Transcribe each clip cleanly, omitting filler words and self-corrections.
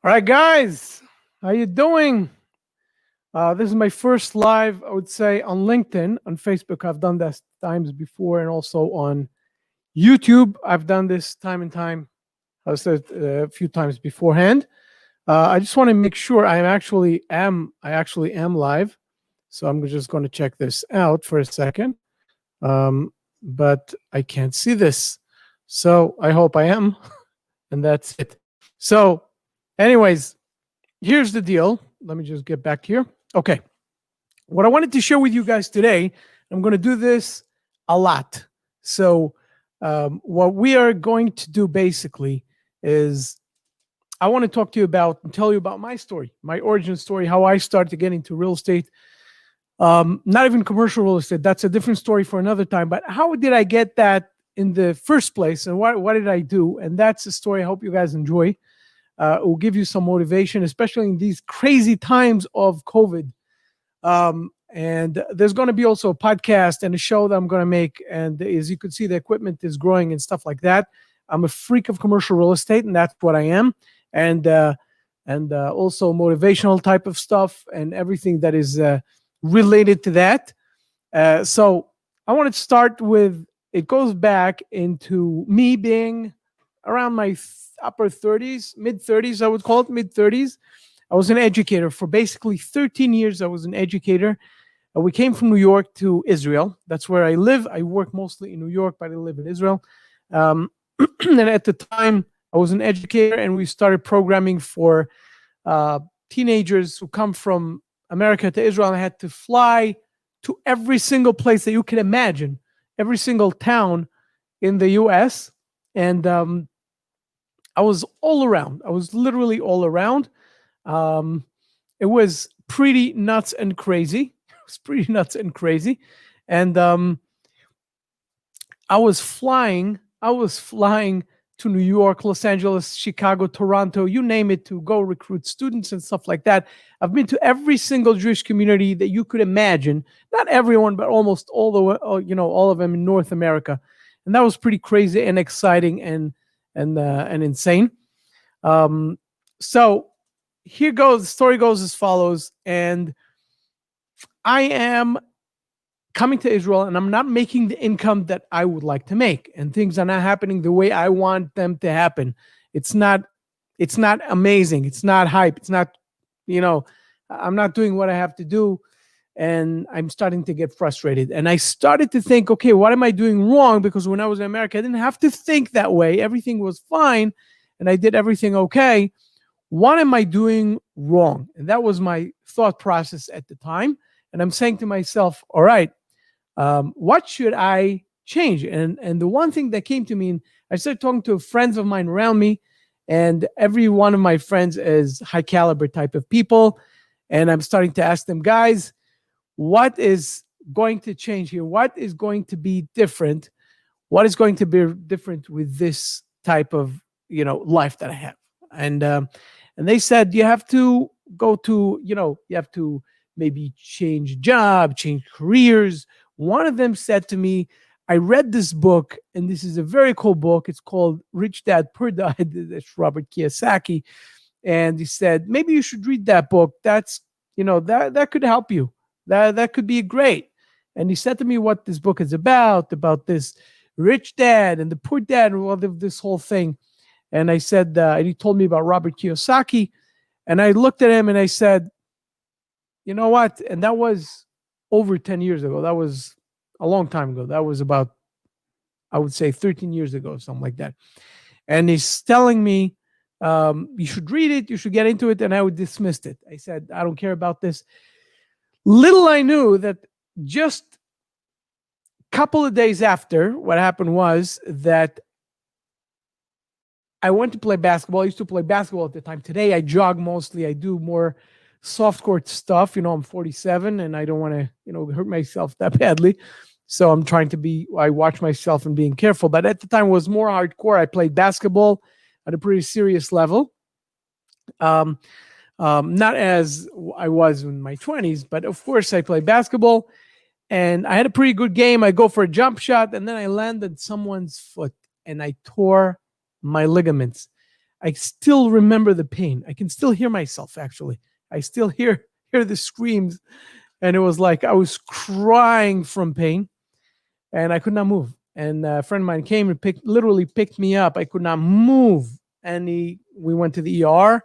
All right, guys, how you doing? This is my first live, I would say, on LinkedIn. On Facebook, I've done this times before, and also on YouTube, I've done this time and time. I said a few times beforehand. I just want to make sure I actually am live. So I'm just going to check this out for a second. But I can't see this, so I hope I am, and that's it. So, anyways, here's the deal. Let me just get back here. Okay. What I wanted to share with you guys today, I'm going to do this a lot. So, what we are going to do basically is I want to talk to you about and tell you about my story, my origin story, how I started to get into real estate. Not even commercial real estate. That's a different story for another time. But how did I get that in the first place, and what did I do? And that's a story I hope you guys enjoy. It will give you some motivation, especially in these crazy times of COVID. And there's going to be also a podcast and a show that I'm going to make. And as you can see, the equipment is growing and stuff like that. I'm a freak of commercial real estate, and that's what I am. And also motivational type of stuff and everything that is related to that. So I want to start with, it goes back into me being around my upper 30s, mid 30s, I would call it mid 30s. I was an educator for basically 13 years. I was an educator. We came from New York to Israel. That's where I live. I work mostly in New York, but I live in Israel. And at the time, I was an educator, and we started programming for teenagers who come from America to Israel. And I had to fly to every single place that you can imagine, every single town in the US. And I was all around. I was literally all around. It was pretty nuts and crazy. It was pretty nuts and crazy. And I was flying to New York, Los Angeles, Chicago, Toronto, you name it, to go recruit students and stuff like that. I've been to every single Jewish community that you could imagine. Not everyone, but almost all of them in North America. And that was pretty crazy and exciting and insane. So here goes, the story goes as follows. And I am coming to Israel, and I'm not making the income that I would like to make, and things are not happening the way I want them to happen. It's not amazing. It's not hype. It's not, I'm not doing what I have to do, and I'm starting to get frustrated. And I started to think, okay, what am I doing wrong? Because when I was in America, I didn't have to think that way. Everything was fine, and I did everything okay. What am I doing wrong? And that was my thought process at the time. And I'm saying to myself, all right, what should I change? And the one thing that came to me, and I started talking to friends of mine around me, and every one of my friends is high caliber type of people. And I'm starting to ask them, guys, what is going to change here? What is going to be different? What is going to be different with this type of, life that I have? And they said, you have to go to, you have to maybe change job, change careers. One of them said to me, I read this book, and this is a very cool book. It's called Rich Dad Poor Dad. That's Robert Kiyosaki. And he said, maybe you should read that book. That's, that could help you. That could be great. And he said to me what this book is about this rich dad and the poor dad and all of this whole thing. And I said, and he told me about Robert Kiyosaki. And I looked at him and I said, you know what? And that was over 10 years ago. That was a long time ago. That was about, I would say, 13 years ago, something like that. And he's telling me, you should read it, you should get into it. And I would dismiss it. I said, I don't care about this. Little I knew that just a couple of days after, what happened was that I went to play basketball. I used to play basketball at the time. Today, I jog mostly. I do more soft court stuff. I'm 47 and I don't want to, hurt myself that badly. So I'm trying to I watch myself and being careful. But at the time, it was more hardcore. I played basketball at a pretty serious level. Not as I was in my 20s, but of course I played basketball, and I had a pretty good game. I go for a jump shot, and then I landed someone's foot, and I tore my ligaments. I still remember the pain. I can still hear myself, actually. I still hear the screams. And it was like I was crying from pain and I could not move. And a friend of mine came and literally picked me up. I could not move. And we went to the ER,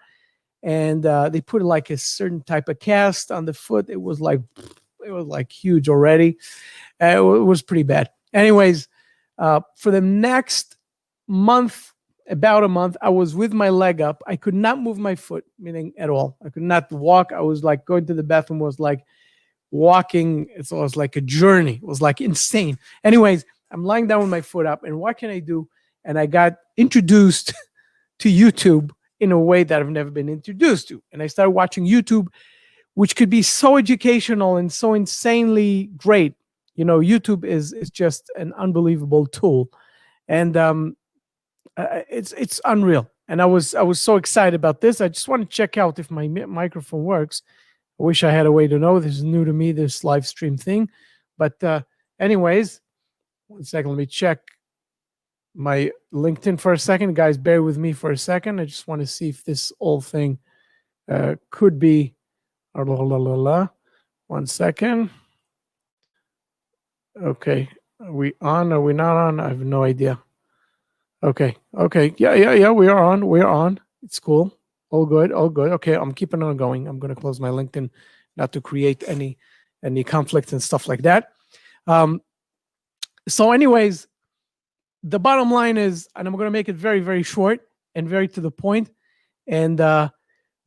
and they put like a certain type of cast on the foot. It was like huge already. It was pretty bad. Anyways, for the next month, about a month, I was with my leg up. I could not move my foot, meaning at all. I could not walk. I was like going to the bathroom was like walking. It was like a journey. It was like insane. Anyways, I'm lying down with my foot up, and what can I do? And I got introduced to YouTube in a way that I've never been introduced to. And I started watching YouTube, which could be so educational and so insanely great. You know, YouTube is just an unbelievable tool, and it's unreal. And I was so excited about this. I just want to check out if my microphone works. I wish I had a way to know. This is new to me, this live stream thing. But anyways, 1 second. Let me check my LinkedIn for a second. Guys, bear with me for a second. I just want to see if this whole thing could be. 1 second. Okay. Are we on? Are we not on? I have no idea. Okay. Yeah. We are on. We are on. It's cool. All good. Okay. I'm keeping on going. I'm going to close my LinkedIn not to create any conflicts and stuff like that. So anyways, the bottom line is, and I'm going to make it very, very short and very to the point. And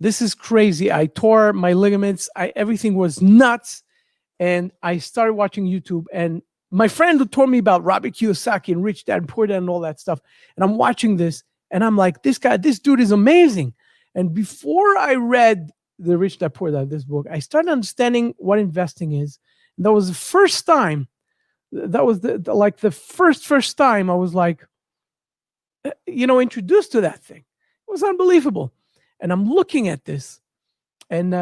this is crazy. I tore my ligaments. Everything was nuts. And I started watching YouTube. And my friend who told me about Robert Kiyosaki and Rich Dad, Poor Dad and all that stuff. And I'm watching this. And I'm like, this dude is amazing. And before I read the Rich Dad, Poor Dad, this book, I started understanding what investing is. And that was the first time. That was the first time I was like, introduced to that thing. It was unbelievable. And I'm looking at this, and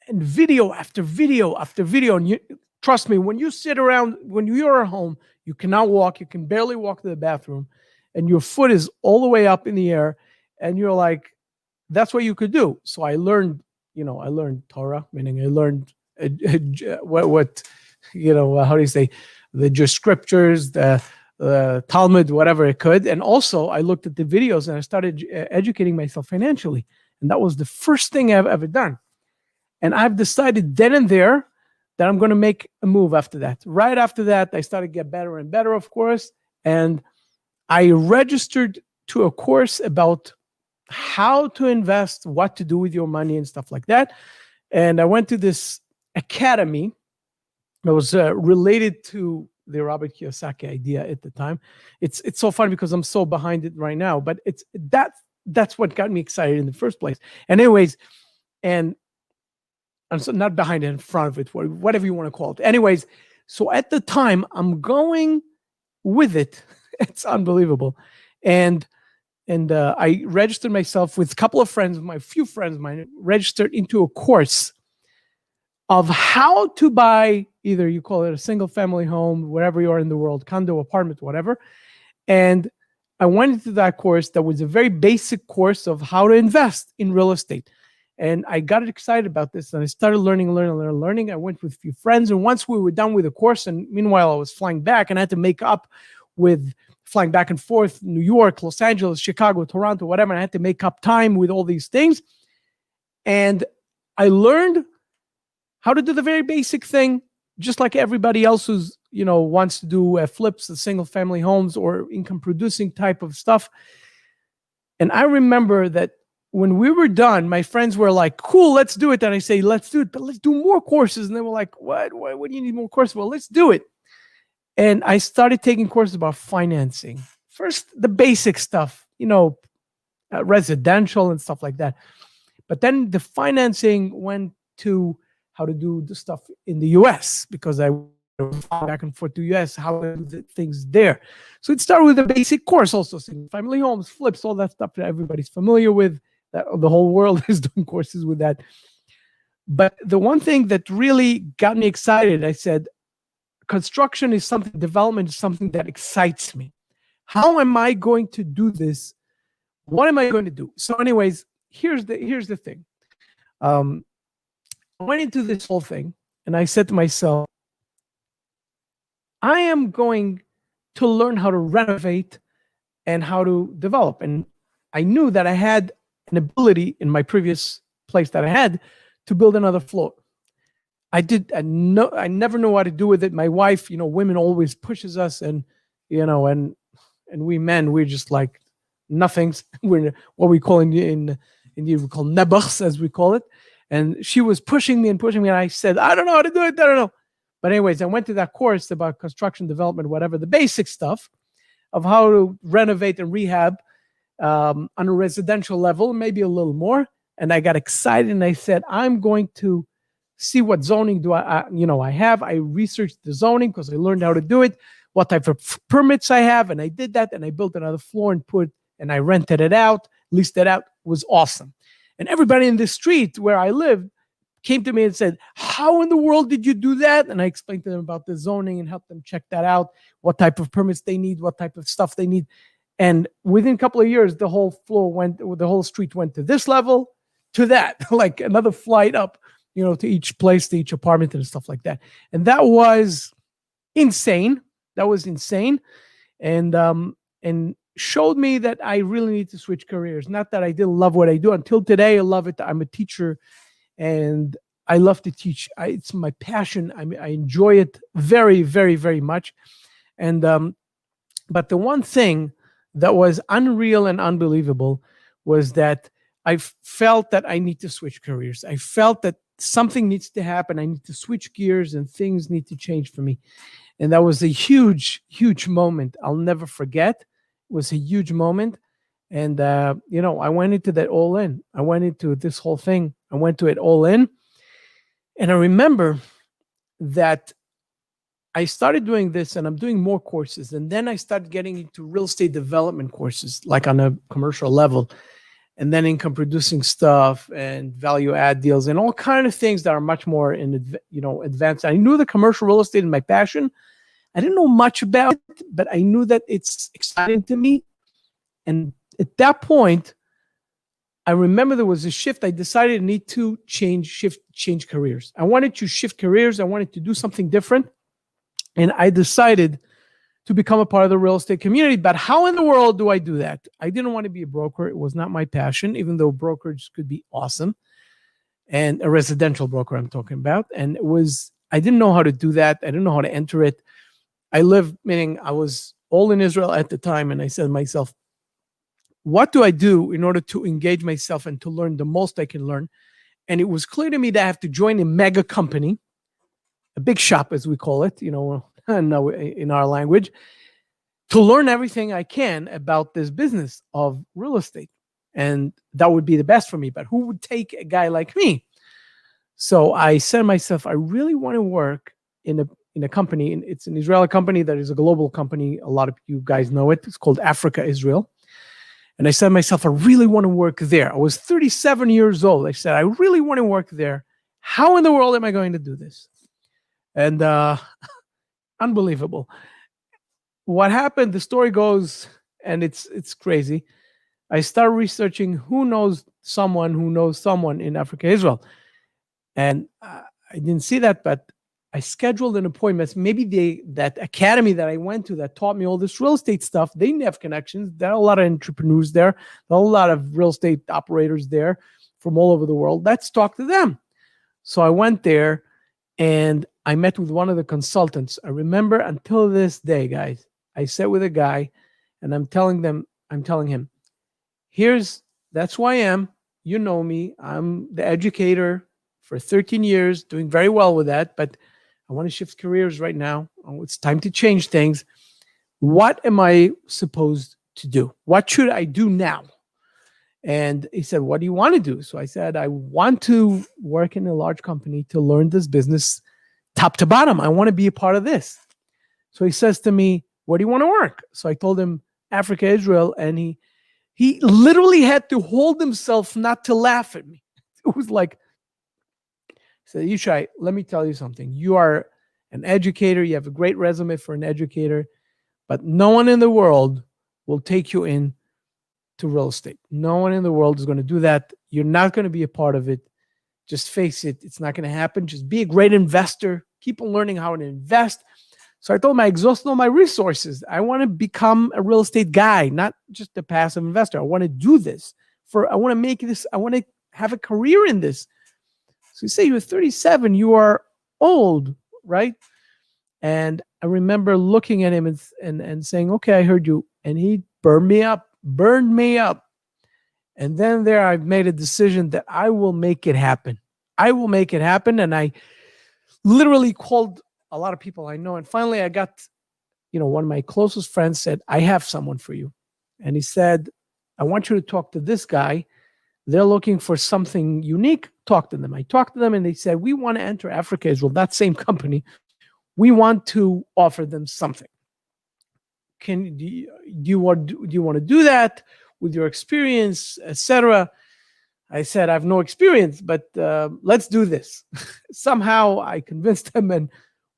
video after video after video. And trust me, when you sit around, when you're at home, you cannot walk. You can barely walk to the bathroom, and your foot is all the way up in the air, and you're like, that's what you could do. So I learned Torah, meaning I learned what how do you say, the scriptures, the Talmud, whatever it could. And also I looked at the videos and I started educating myself financially. And that was the first thing I've ever done. And I've decided then and there that I'm going to make a move after that. Right after that, I started to get better and better, of course. And I registered to a course about how to invest, what to do with your money and stuff like that. And I went to this academy that was related to the Robert Kiyosaki idea at the time. It's so funny because I'm so behind it right now, but that's what got me excited in the first place. And anyways, and I'm so not behind it, in front of it, whatever you want to call it. Anyways, so at the time I'm going with it. It's unbelievable. And I registered myself with a couple of friends, few friends of mine, registered into a course of how to buy, either you call it a single family home, wherever you are in the world, condo, apartment, whatever. And I went into that course that was a very basic course of how to invest in real estate. And I got excited about this, and I started learning. I went with a few friends, and once we were done with the course, and meanwhile I was flying back, and I had to make up with flying back and forth, New York, Los Angeles, Chicago, Toronto, whatever, and I had to make up time with all these things. And I learned how to do the very basic thing, just like everybody else who's, wants to do flips, the single family homes or income producing type of stuff. And I remember that when we were done, my friends were like, cool, let's do it. And I say, let's do it, but let's do more courses. And they were like, what do you need more courses? Well, let's do it. And I started taking courses about financing. First, the basic stuff, residential and stuff like that. But then the financing went to how to do the stuff in the US, because I went back and forth to the US, how to do the things there. So it started with a basic course, also single family homes, flips, all that stuff that everybody's familiar with, that the whole world is doing courses with that. But the one thing that really got me excited, I said, construction is something, development is something that excites me. How am I going to do this What am I going to do? So, anyways, here's the thing. I went into this whole thing and I said to myself, I am going to learn how to renovate and how to develop. And I knew that I had an ability in my previous place that I had to build another floor. I never know how to do with it. My wife, women always pushes us, and we men, we're just like nothings. We're what we call in India, we call nebachs, as we call it. And she was pushing me, and I said, I don't know how to do it. I don't know. But anyways, I went to that course about construction development, whatever, the basic stuff of how to renovate and rehab on a residential level, maybe a little more. And I got excited and I said, I'm going to see what zoning do I have. I researched the zoning because I learned how to do it, what type of permits I have. And I did that. And I built another floor and I rented it out, leased it out. It was awesome. And everybody in the street where I lived came to me and said, how in the world did you do that? And I explained to them about the zoning and helped them check that out, what type of permits they need, what type of stuff they need. And within a couple of years, the whole street went to this level, to that, like another flight up, to each place, to each apartment and stuff like that. And that was insane. And showed me that I really need to switch careers. Not that I didn't love what I do. Until today, I love it. I'm a teacher and I love to teach. It's my passion. I enjoy it very, very, very much. And but the one thing that was unreal and unbelievable was that I felt that I need to switch careers. I felt that something needs to happen. I need to switch gears and things need to change for me. And that was a huge, huge moment. I'll never forget. It was a huge moment. And, I went into that all in. I went into this whole thing. I went to it all in. And I remember that I started doing this and I'm doing more courses. And then I started getting into real estate development courses, like on a commercial level, and then income producing stuff and value add deals and all kind of things that are much more advanced. I knew the commercial real estate and my passion. I didn't know much about it, but I knew that it's exciting to me. And at that point, I remember there was a shift. I decided I need to change careers. I wanted to shift careers. I wanted to do something different. And I decided to become a part of the real estate community. But how in the world do I do that? I didn't want to be a broker. It was not my passion, even though brokerage could be awesome. And a residential broker I'm talking about. And I didn't know how to do that. I didn't know how to enter it. I was all in Israel at the time. And I said to myself, what do I do in order to engage myself and to learn the most I can learn? And it was clear to me that I have to join a mega company, a big shop, as we call it, in our language, to learn everything I can about this business of real estate. And that would be the best for me. But who would take a guy like me? So I said to myself, I really want to work in a company. And it's an Israeli company that is a global company. A lot of you guys know it. It's called Africa Israel. And I said to myself, I really want to work there. I was 37 years old. I said, I really want to work there. How in the world am I going to do this? And unbelievable. What happened, the story goes, and it's crazy. I started researching who knows someone in Africa, Israel. And I didn't see that, but I scheduled an appointment. Maybe that academy that I went to that taught me all this real estate stuff, they didn't have connections. There are a lot of entrepreneurs there. There are a lot of real estate operators there from all over the world. Let's talk to them. So I went there and I met with one of the consultants. I remember until this day, guys, I sat with a guy and I'm telling him, that's who I am. You know me. I'm the educator for 13 years, doing very well with that, but I want to shift careers right now. Oh, it's time to change things. What am I supposed to do? What should I do now? And he said, what do you want to do? So I said, I want to work in a large company to learn this business top to bottom. I want to be a part of this. So he says to me, where do you want to work? So I told him Africa, Israel. And he literally had to hold himself not to laugh at me. It was like, so Yishai, let me tell you something. You are an educator. You have a great resume for an educator, but no one in the world will take you in to real estate. No one in the world is going to do that. You're not going to be a part of it. Just face it. It's not going to happen. Just be a great investor. Keep on learning how to invest. So I told him I exhausted all my resources. I want to become a real estate guy, not just a passive investor. I want to do this. I want to make this. I want to have a career in this. So you say you're 37. You are old, right? And I remember looking at him and saying, okay, I heard you. And he burned me up. And then there I've made a decision that I will make it happen. I will make it happen. And I literally called a lot of people I know. And finally I got, one of my closest friends said, I have someone for you. And he said, I want you to talk to this guy. They're looking for something unique. Talk to them. I talked to them and they said, we want to enter Africa, Israel, that same company. We want to offer them something. Do you want to do that with your experience, etc.? I said, I have no experience, but let's do this. Somehow I convinced them, and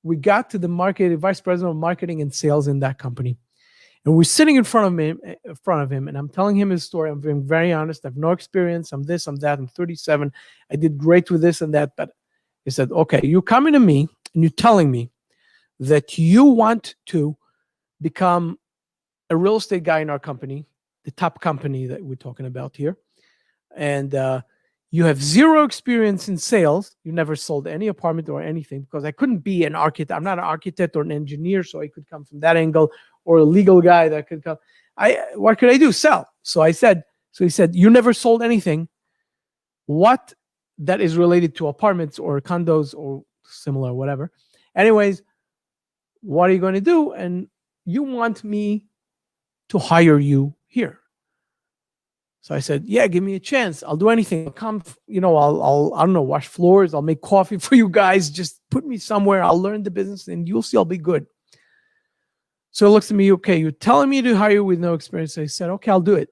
we got to the vice president of marketing and sales in that company. And we're sitting in front of him, and I'm telling him his story. I'm being very honest. I have no experience. I'm this, I'm that. I'm 37. I did great with this and that. But he said, okay, you're coming to me and you're telling me that you want to become a real estate guy in our company, the top company that we're talking about here. And you have zero experience in sales. You never sold any apartment or anything, because I couldn't be an architect. I'm not an architect or an engineer, so I could come from that angle, or a legal guy that could come. What could I do? Sell. So he said, you never sold anything. What that is related to apartments or condos or similar, whatever. Anyways, what are you going to do? And you want me to hire you here. So I said, yeah, give me a chance. I'll do anything. I'll come, I'll I don't know, wash floors. I'll make coffee for you guys. Just put me somewhere. I'll learn the business and you'll see I'll be good. So he looks at me, okay, you're telling me to hire you with no experience. I said, okay, I'll do it.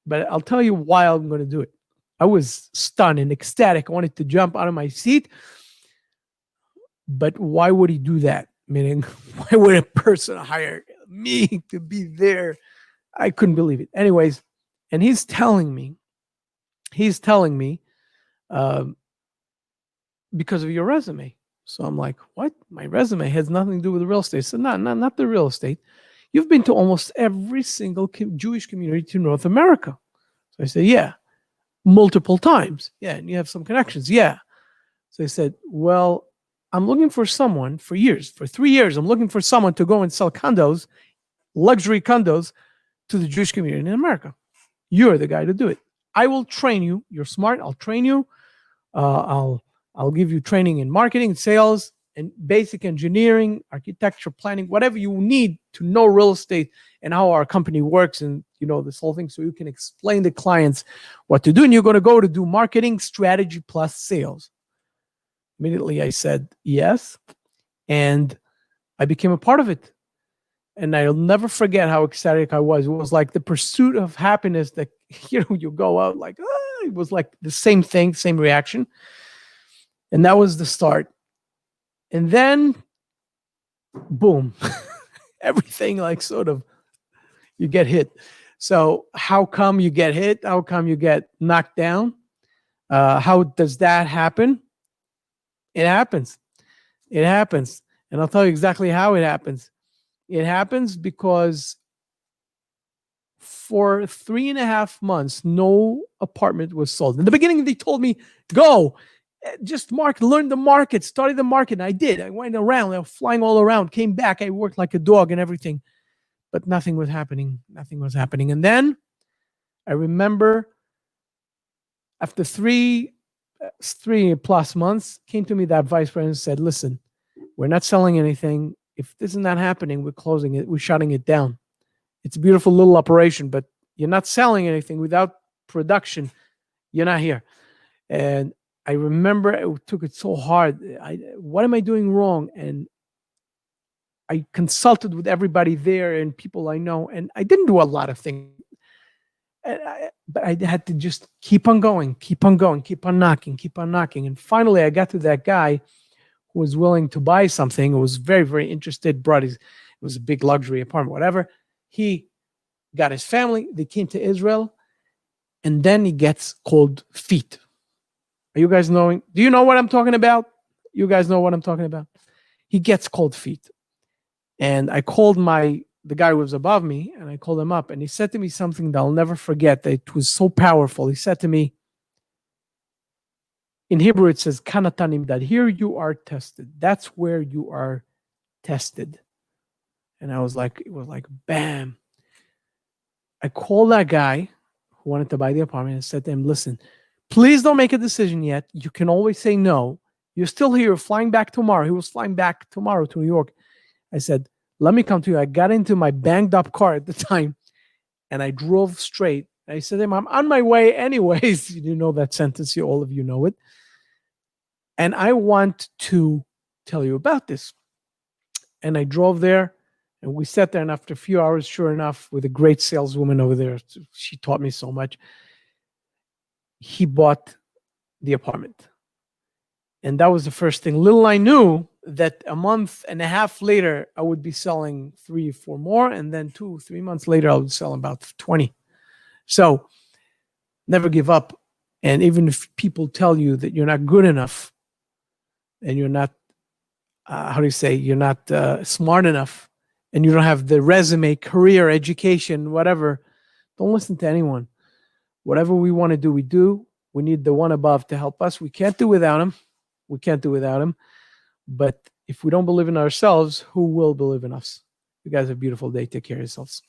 But I'll tell you why I'm going to do it. I was stunned and ecstatic. I wanted to jump out of my seat. But why would he do that? Meaning, why would a person hire me to be there? I couldn't believe it. Anyways, and he's telling me, because of your resume. So I'm like, what? My resume has nothing to do with real estate. So not the real estate. You've been to almost every single Jewish community to North America. So I said, yeah, multiple times. Yeah, and you have some connections. Yeah. So I said, well, I'm looking for someone for 3 years. I'm looking for someone to go and sell condos, luxury condos, to the Jewish community in America. You're the guy to do it. I will train you. You're smart. I'll train you. I'll give you training in marketing, sales, and basic engineering, architecture, planning, whatever you need to know real estate and how our company works, and this whole thing, so you can explain to clients what to do. And you're going to go to do marketing strategy plus sales. Immediately I said yes, and I became a part of it. And I'll never forget how ecstatic I was. It was like the pursuit of happiness that, you go out like, it was like the same thing, same reaction. And that was the start. And then, boom, everything like sort of, you get hit. So how come you get hit? How come you get knocked down? How does that happen? It happens. And I'll tell you exactly how it happens. It happens because for 3.5 months, no apartment was sold. In the beginning, they told me, go, just learn the market, study the market. And I did. I went around, I was flying all around, came back. I worked like a dog and everything, but nothing was happening. And then I remember after 3+ months, came to me that vice president and said, listen, we're not selling anything. If this is not happening, we're closing it. We're shutting it down. It's a beautiful little operation, but you're not selling anything. Without production, you're not here. And I remember it took it so hard. What am I doing wrong? And I consulted with everybody there and people I know, and I didn't do a lot of things. But I had to just keep on going, keep on knocking. And finally, I got to that guy who was willing to buy something, who was very, very interested, it was a big luxury apartment, whatever. He got his family. They came to Israel. and then he gets cold feet. Are you guys knowing? Do you know what I'm talking about? You guys know what I'm talking about? He gets cold feet. And I called the guy who was above me, and I called him up, and he said to me something that I'll never forget. That it was so powerful. He said to me, in Hebrew, it says, Kanatanim, that here you are tested. That's where you are tested. And it was like, bam. I called that guy who wanted to buy the apartment and said to him, listen, please don't make a decision yet. You can always say no. You're still here, you're flying back tomorrow. He was flying back tomorrow to New York. I said, let me come to you. I got into my banged up car at the time and I drove straight. I said to him, I'm on my way anyways. You know that sentence, all of you know it. And I want to tell you about this. And I drove there and we sat there, and after a few hours, sure enough, with a great saleswoman over there, she taught me so much. He bought the apartment. And that was the first thing. Little I knew that a month and a half later, I would be selling 3 or 4 more. And then 2 or 3 months later, I would sell about 20. So never give up. And even if people tell you that you're not good enough and you're not, you're not smart enough and you don't have the resume, career, education, whatever, don't listen to anyone. Whatever we want to do, we do. We need the one above to help us. We can't do without him. We can't do without him. But if we don't believe in ourselves, who will believe in us? You guys have a beautiful day. Take care of yourselves.